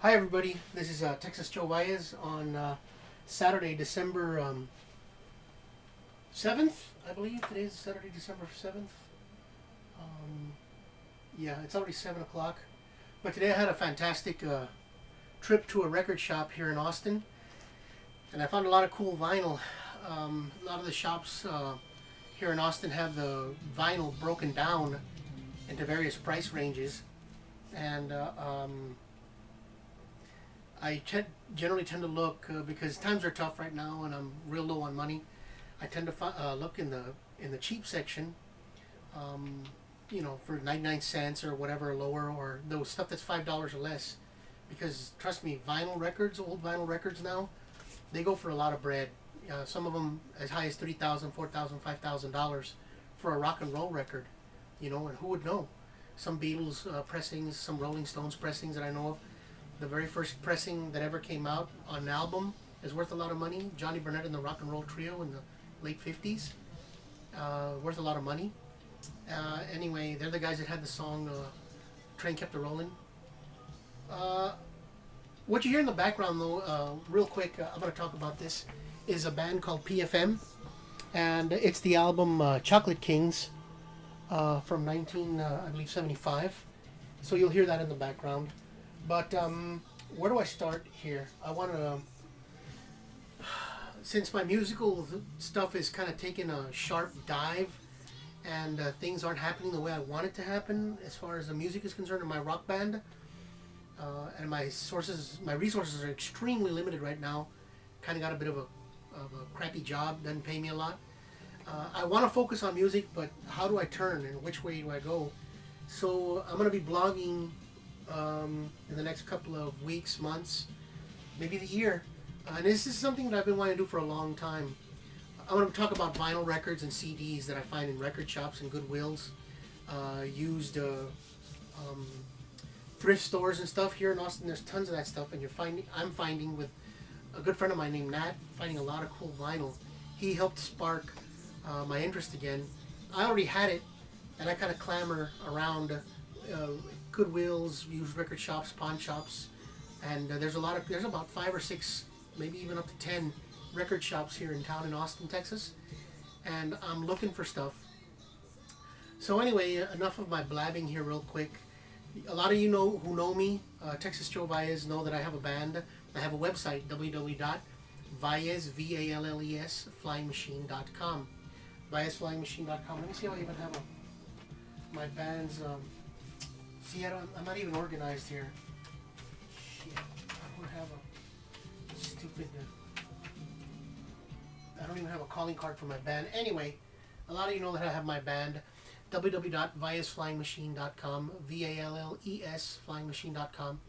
Hi everybody, this is Texas Joe Valles on Saturday, December 7th, I believe. Today is Saturday, December 7th. Um, yeah, it's already 7 o'clock. But today I had a fantastic trip to a record shop here in Austin, and I found a lot of cool vinyl. A lot of the shops here in Austin have the vinyl broken down into various price ranges, and generally tend to look because times are tough right now, and I'm real low on money. I tend to look in the cheap section, um, for 99 cents or whatever lower, or those stuff that's $5 or less. Because trust me, vinyl records, old vinyl records now, they go for a lot of bread. Some of them as high as $3,000, $4,000, $5,000 for a rock and roll record. And who would know? Some Beatles pressings, some Rolling Stones pressings that I know of. The very first pressing that ever came out on an album is worth a lot of money. Johnny Burnett and the Rock and Roll Trio in the late 50s, worth a lot of money. Anyway, they're the guys that had the song Train Kept a Rolling. Uh, what you hear in the background, though, real quick, I'm going to talk about this, is a band called PFM, and it's the album Chocolate Kings from 1975. So you'll hear that in the background. But where do I start here? I want to, since my musical stuff is kind of taking a sharp dive, and things aren't happening the way I want it to happen as far as the music is concerned in my rock band, and my resources are extremely limited right now. Kind of got a bit of a crappy job, doesn't pay me a lot. I want to focus on music, but how do I turn and which way do I go? So I'm going to be blogging in the next couple of weeks, months, maybe the year. And this is something that I've been wanting to do for a long time. I want to talk about vinyl records and CDs that I find in record shops and Goodwills, used thrift stores and stuff here in Austin. There's tons of that stuff, and I'm finding with a good friend of mine named Nat, finding a lot of cool vinyl. He helped spark my interest again. I already had it, and I kind of clamor around Goodwills, used record shops, pawn shops, and there's about 5 or 6, maybe even up to 10 record shops here in town in Austin, Texas, and I'm looking for stuff. So anyway, enough of my blabbing here real quick. A lot of you who know me, Texas Joe Valles, know that I have a band. I have a website, www.valles, V-A-L-L-E-S, flyingmachine.com. VallesFlyingMachine.com. Let me see if I even have my band's... See, I'm not even organized here. Shit. I don't have a stupid... I don't even have a calling card for my band. Anyway, a lot of you know that I have my band. www.vallesflyingmachine.com. V-A-L-L-E-S, flyingmachine.com.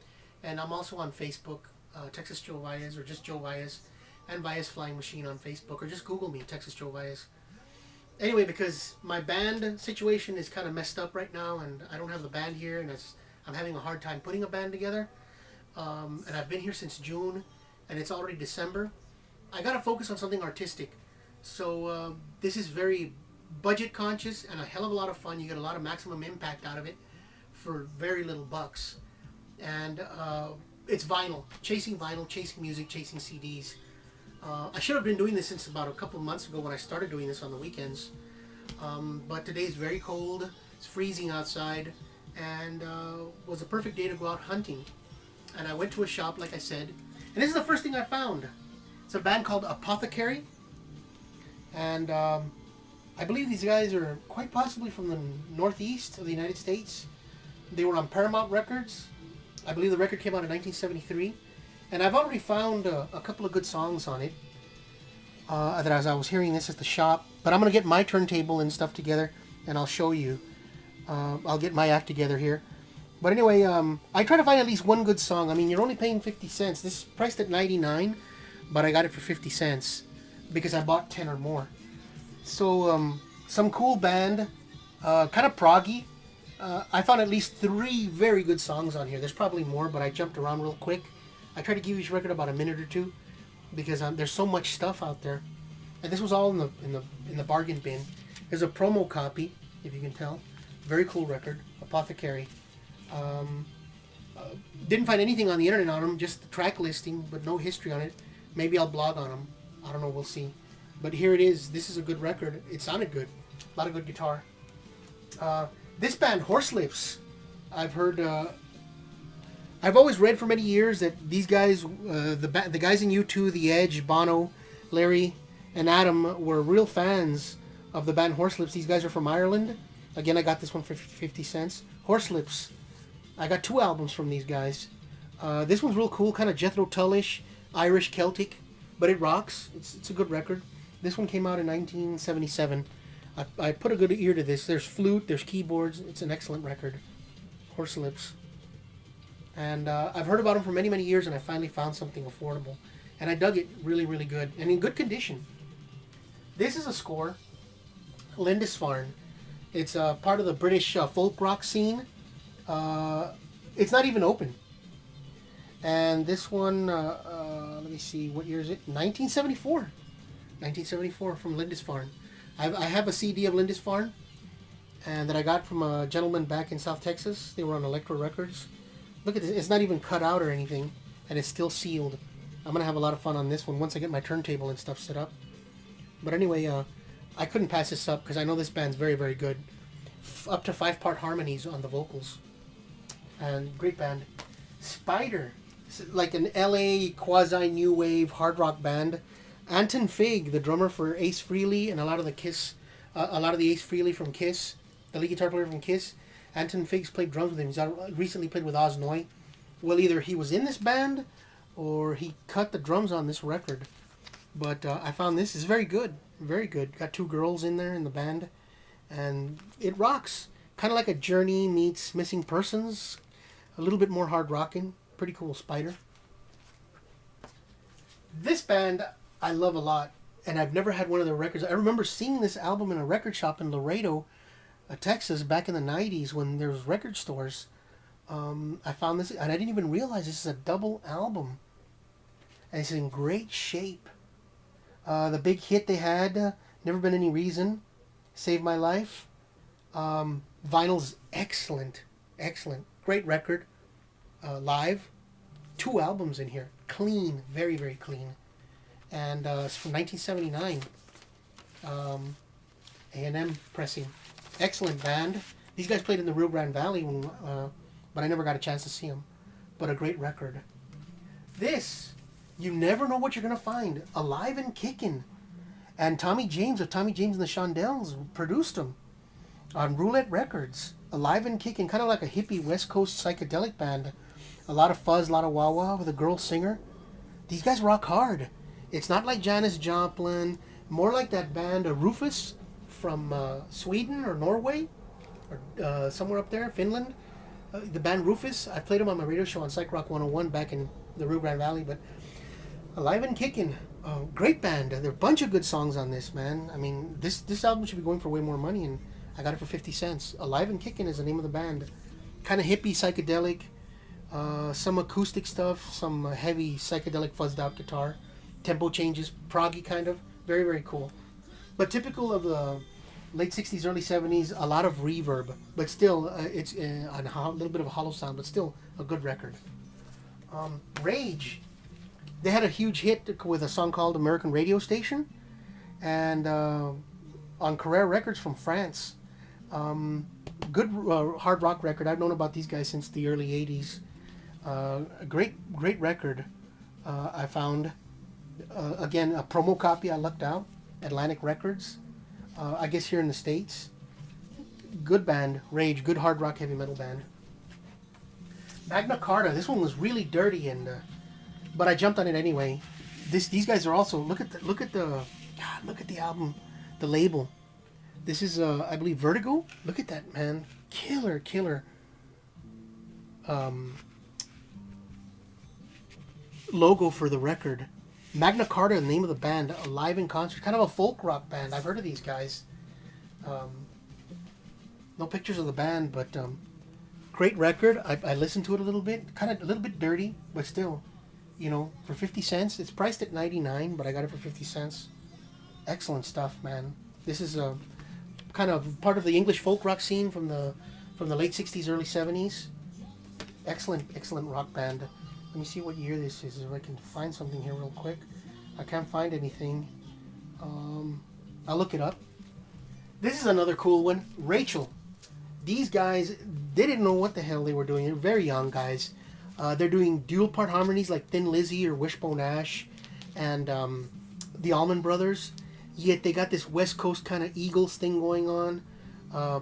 And I'm also on Facebook, Texas Joe Valles, or just Joe Valles, and Valles Flying Machine on Facebook, or just Google me, Texas Joe Valles. Anyway, because my band situation is kind of messed up right now, and I don't have the band here, and I'm having a hard time putting a band together. And I've been here since June, and it's already December. I got to focus on something artistic. So this is very budget conscious and a hell of a lot of fun. You get a lot of maximum impact out of it for very little bucks. And it's vinyl, chasing music, chasing CDs. I should have been doing this since about a couple of months ago when I started doing this on the weekends. But today is very cold. It's freezing outside, and was a perfect day to go out hunting. And I went to a shop, like I said, and this is the first thing I found. It's a band called Apothecary, and I believe these guys are quite possibly from the northeast of the United States. They were on Paramount Records. I believe the record came out in 1973. And I've already found a couple of good songs on it that as I was hearing this at the shop. But I'm going to get my turntable and stuff together, and I'll show you. I'll get my act together here. But anyway, I try to find at least one good song. I mean, you're only paying 50 cents. This is priced at 99, but I got it for 50 cents because I bought 10 or more. So, some cool band, kind of proggy. I found at least 3 very good songs on here. There's probably more, but I jumped around real quick. I try to give each record about a minute or two because there's so much stuff out there, and this was all in the bargain bin. There's a promo copy, if you can tell. Very cool record, Apothecary. Didn't find anything on the internet on them, just the track listing, but no history on it. Maybe I'll blog on them. I don't know, we'll see. But here it is. This is a good record. It sounded good. A lot of good guitar. This band, Horselips, I've heard... I've always read for many years that these guys, the guys in U2, The Edge, Bono, Larry, and Adam were real fans of the band Horselips. These guys are from Ireland. Again, I got this one for 50 cents. Horselips. I got 2 albums from these guys. This one's real cool, kind of Jethro Tull-ish, Irish Celtic, but it rocks. It's a good record. This one came out in 1977. I put a good ear to this. There's flute, there's keyboards. It's an excellent record. Horselips. And I've heard about them for many, many years, and I finally found something affordable. And I dug it really, really good, and in good condition. This is a score, Lindisfarne. It's part of the British folk rock scene. It's not even open. And this one, let me see, what year is it? 1974. 1974 from Lindisfarne. I have a CD of Lindisfarne, and that I got from a gentleman back in South Texas. They were on Electro Records. Look at this. It's not even cut out or anything, and it's still sealed. I'm going to have a lot of fun on this one once I get my turntable and stuff set up. But anyway, I couldn't pass this up because I know this band's very, very good. Up to 5-part harmonies on the vocals. And great band. Spider. Like an LA quasi-new wave hard rock band. Anton Fig, the drummer for Ace Frehley and a lot of the Ace Frehley from Kiss, the lead guitar player from Kiss. Anton Fig's played drums with him. He's recently played with Oz Noy. Well, either he was in this band or he cut the drums on this record. But I found this is very good. Very good. Got 2 girls in there in the band. And it rocks. Kind of like a Journey meets Missing Persons. A little bit more hard rocking. Pretty cool. Spider. This band I love a lot. And I've never had one of their records. I remember seeing this album in a record shop in Laredo, Texas, back in the 90s when there was record stores. I found this, and I didn't even realize this is a double album. And it's in great shape. The big hit they had, Never Been Any Reason, Save My Life. Vinyl's excellent. Excellent. Great record. Live. 2 albums in here. Clean. Very, very clean. And it's from 1979. A&M pressing. Excellent band. These guys played in the Rio Grande Valley, but I never got a chance to see them. But a great record. This, you never know what you're going to find. Alive and Kickin'. And Tommy James of Tommy James and the Shondells produced them on Roulette Records. Alive and Kickin', kind of like a hippie West Coast psychedelic band. A lot of fuzz, a lot of wah-wah with a girl singer. These guys rock hard. It's not like Janis Joplin. More like that band Rufus from Sweden or Norway. Or somewhere up there, Finland. The band Rufus. I played them on my radio show on Psych Rock 101 back in the Rio Grande Valley. But Alive and Kickin'. Great band. There are a bunch of good songs on this, man. I mean, this album should be going for way more money, and I got it for 50 cents. Alive and Kickin' is the name of the band. Kind of hippie, psychedelic. Some acoustic stuff. Some heavy, psychedelic, fuzzed out guitar. Tempo changes. Proggy kind of. Very, very cool. But typical of the late 60s, early 70s, a lot of reverb. But still, it's a little bit of a hollow sound, but still a good record. Rage. They had a huge hit with a song called American Radio Station. And on Carrere Records from France. Good hard rock record. I've known about these guys since the early 80s. A great record I found. Again, a promo copy I lucked out. Atlantic Records. I guess here in the States. Good band. Rage. Good hard rock heavy metal band. Magna Carta. This one was really dirty, and but I jumped on it anyway. These guys are also look at the album, the label. This is I believe Vertigo. Look at that, man. Killer. Logo for the record. Magna Carta, the name of the band, Alive in Concert, kind of a folk rock band. I've heard of these guys. No pictures of the band, but great record. I listened to it a little bit, kind of a little bit dirty, but still, for 50 cents. It's priced at 99, but I got it for 50 cents. Excellent stuff, man. This is a kind of part of the English folk rock scene from the late 60s, early 70s. excellent rock band. Let me see what year this is, if I can find something here real quick. I can't find anything. I'll look it up. This is another cool one. Rachel. These guys, they didn't know what the hell they were doing. They're very young guys. They're doing dual part harmonies like Thin Lizzy or Wishbone Ash and the Allman Brothers. Yet they got this West Coast kind of Eagles thing going on.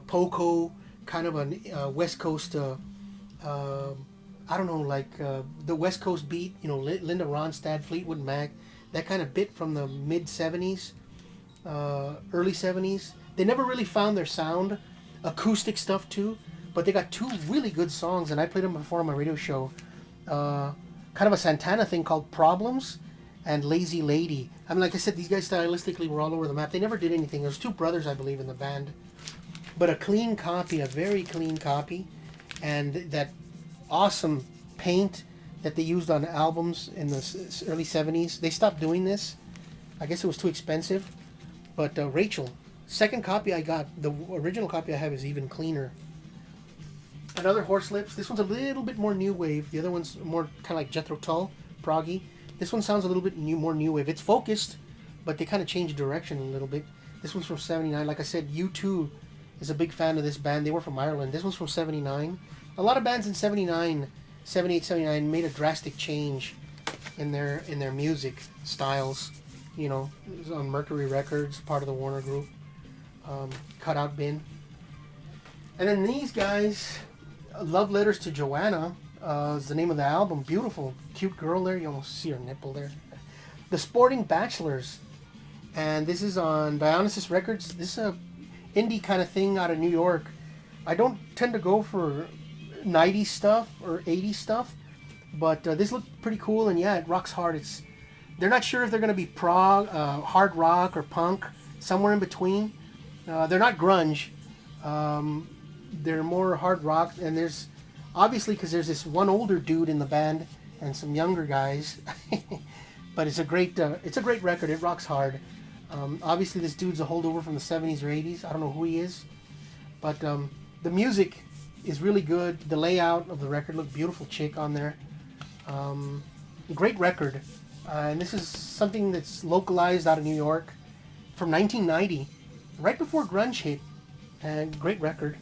Poco, kind of a West Coast, I don't know, like the West Coast beat, you know, Linda Ronstadt, Fleetwood Mac, that kind of bit from the mid 70s, early 70s. They never really found their sound. Acoustic stuff too, but they got two really good songs, and I played them before on my radio show. Kind of a Santana thing called Problems and Lazy Lady. I mean, like I said, these guys stylistically were all over the map. They never did anything. There's two brothers, I believe, in the band. But a clean copy, a very clean copy, and that awesome paint that they used on albums in the early 70s. They stopped doing this. I guess it was too expensive. But Rachel, second copy I got, the original copy I have is even cleaner. Another Horse Lips. This one's a little bit more new wave. The other one's more kind of like Jethro Tull, proggy. This one sounds a little bit more new wave. It's focused, but they kind of changed direction a little bit. This one's from 79. Like I said, U2 is a big fan of this band. They were from Ireland. This one's from 79. A lot of bands in 79, 78, 79 made a drastic change in their music styles. You know, it was on Mercury Records, part of the Warner Group. Cutout Bin. And then these guys, Love Letters to Joanna, is the name of the album. Beautiful, cute girl there. You almost see her nipple there. The Sporting Bachelors. And this is on Dionysus Records. This is a indie kind of thing out of New York. I don't tend to go for 90s stuff or 80s stuff, but this looked pretty cool, and yeah, it rocks hard. They're not sure if they're going to be prog, hard rock, or punk, somewhere in between. They're not grunge. They're more hard rock, and there's obviously, because there's this one older dude in the band and some younger guys. But it's a great record. It rocks hard. Obviously, this dude's a holdover from the 70s or 80s. I don't know who he is, but the music is really good. The layout of the record, look, beautiful chick on there. Great record, and this is something that's localized out of New York from 1990, right before grunge hit. And great record.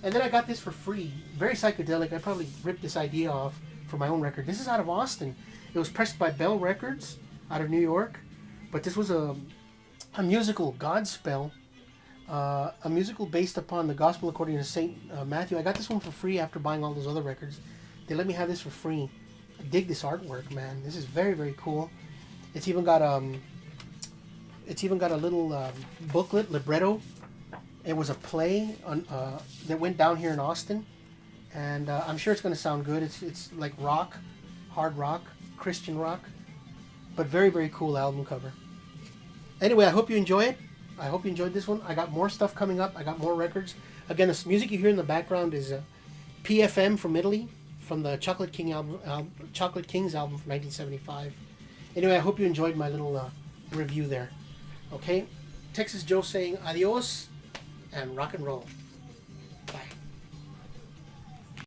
And then I got this for free. Very psychedelic. I probably ripped this idea off for my own record. This is out of Austin. It was pressed by Bell Records out of New York. But this was a musical, Godspell. A musical based upon the Gospel according to St. Matthew. I got this one for free after buying all those other records. They let me have this for free. I dig this artwork, man. This is very, very cool. It's even got a little booklet, libretto. It was a play that went down here in Austin, and I'm sure it's going to sound good. It's like rock, hard rock, Christian rock, but very, very cool album cover. Anyway, I hope you enjoy it. I hope you enjoyed this one. I got more stuff coming up. I got more records. Again, this music you hear in the background is PFM from Italy, from the Chocolate Kings album from 1975. Anyway, I hope you enjoyed my little review there. Okay, Texas Joe saying adios and rock and roll.